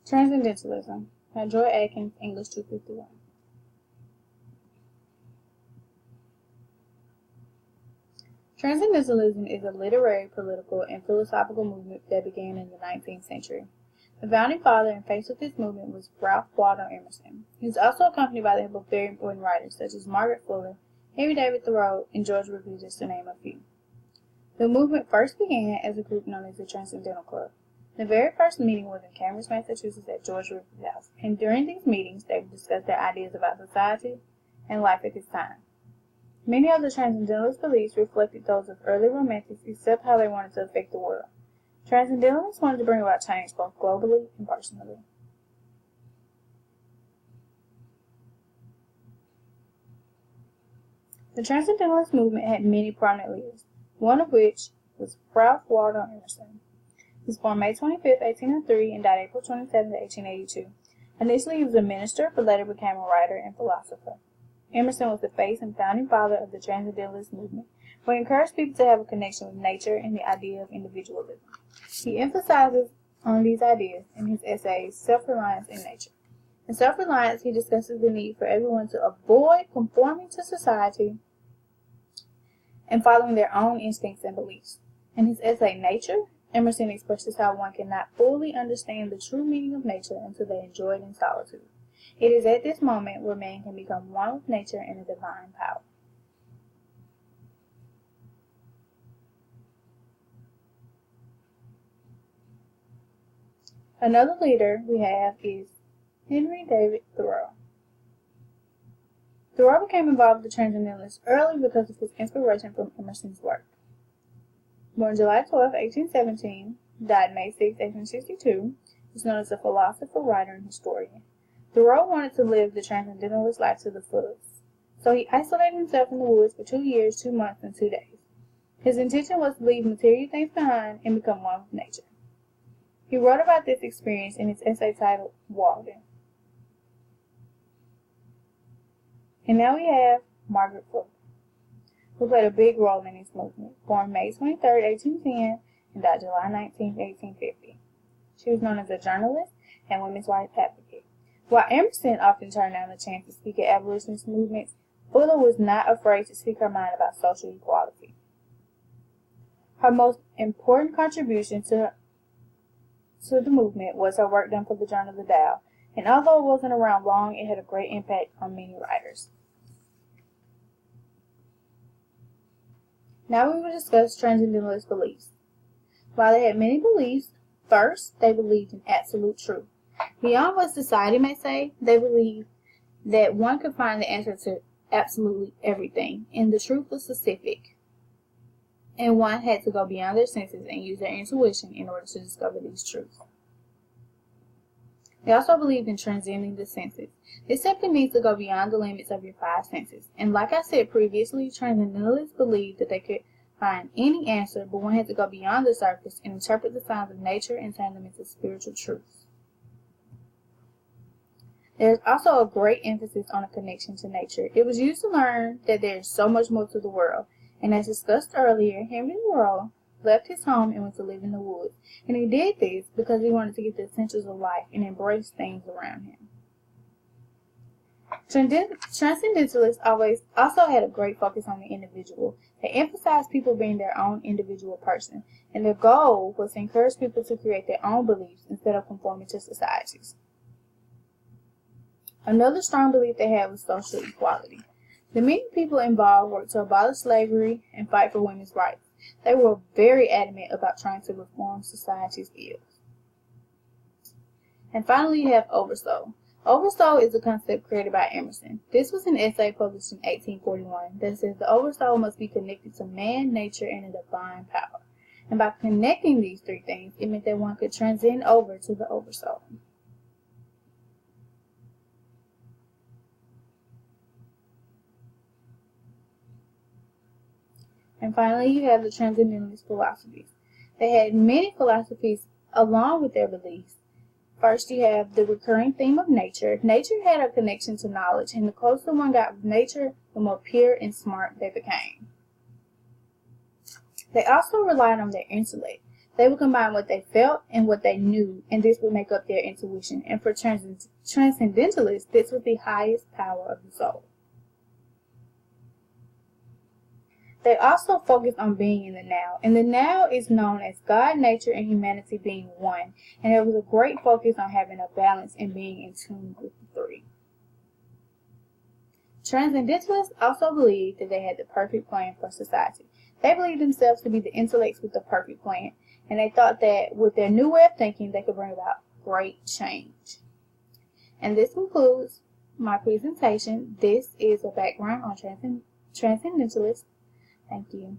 Transcendentalism by Joy Atkins, English 251. Transcendentalism is a literary, political, and philosophical movement that began in the 19th century. The founding father and face of this movement was Ralph Waldo Emerson. He was also accompanied by the help of very important writers such as Margaret Fuller, Henry David Thoreau, and George Ripley, just to name a few. The movement first began as a group known as the Transcendental Club. The very first meeting was in Cambridge, Massachusetts at George Ripley's house, and during these meetings they would discuss their ideas about society and life at this time. Many of the Transcendentalist beliefs reflected those of early Romantics, except how they wanted to affect the world. Transcendentalists wanted to bring about change both globally and personally. The Transcendentalist movement had many prominent leaders, one of which was Ralph Waldo Emerson. He was born May 25, 1803, and died April 27, 1882. Initially, he was a minister, but later became a writer and philosopher. Emerson was the face and founding father of the Transcendentalist movement, where he encouraged people to have a connection with nature and the idea of individualism. He emphasizes on these ideas in his essays Self-Reliance in Nature. In Self-Reliance, he discusses the need for everyone to avoid conforming to society and following their own instincts and beliefs. In his essay Nature, Emerson expresses how one cannot fully understand the true meaning of nature until they enjoy it in solitude. It is at this moment where man can become one with nature and a divine power. Another leader we have is Henry David Thoreau. Thoreau became involved with the Transcendentalists early because of his inspiration from Emerson's work. Born July 12, 1817, died May 6, 1862, is known as a philosopher, writer, and historian. Thoreau wanted to live the Transcendentalist life to the fullest, so he isolated himself in the woods for 2 years, 2 months, and 2 days. His intention was to leave material things behind and become one with nature. He wrote about this experience in his essay titled Walden. And now we have Margaret Fuller, who played a big role in this movement. Born May 23, 1810, and died July 19, 1850. She was known as a journalist and women's rights advocate. While Emerson often turned down the chance to speak at abolitionist movements, Fuller was not afraid to speak her mind about social equality. Her most important contribution to the movement was her work done for the Journal of the Dow, and although it wasn't around long, it had a great impact on many writers. Now we will discuss Transcendentalist beliefs. While they had many beliefs, first, they believed in absolute truth. Beyond what society may say, they believed that one could find the answer to absolutely everything, and the truth was specific, and one had to go beyond their senses and use their intuition in order to discover these truths. They also believed in transcending the senses. This simply means to go beyond the limits of your 5 senses. And like I said previously, Transcendentalists believed that they could find any answer, but one had to go beyond the surface and interpret the signs of nature and turn them into spiritual truths. There is also a great emphasis on a connection to nature. It was used to learn that there is so much more to the world. And as discussed earlier, Henry Thoreau left his home and went to live in the woods. And he did this because he wanted to get the essentials of life and embrace things around him. Transcendentalists also had a great focus on the individual. They emphasized people being their own individual person, and their goal was to encourage people to create their own beliefs instead of conforming to societies. Another strong belief they had was social equality. The many people involved worked to abolish slavery and fight for women's rights. They were very adamant about trying to reform society's ills. And finally, you have oversoul. Oversoul is a concept created by Emerson. This was an essay published in 1841 that says the oversoul must be connected to man, nature, and a divine power. And by connecting these 3 things, it meant that one could transcend over to the oversoul. And finally, you have the Transcendentalist philosophies. They had many philosophies along with their beliefs. First, you have the recurring theme of nature. Nature had a connection to knowledge, and the closer one got with nature, the more pure and smart they became. They also relied on their intellect. They would combine what they felt and what they knew, and this would make up their intuition. And for Transcendentalists, this was the highest power of the soul. They also focused on being in the now, and the now is known as God, nature, and humanity being one, and there was a great focus on having a balance and being in tune with the three. Transcendentalists also believed that they had the perfect plan for society. They believed themselves to be the intellects with the perfect plan, and they thought that with their new way of thinking, they could bring about great change. And this concludes my presentation. This is a background on Transcendentalists. Thank you.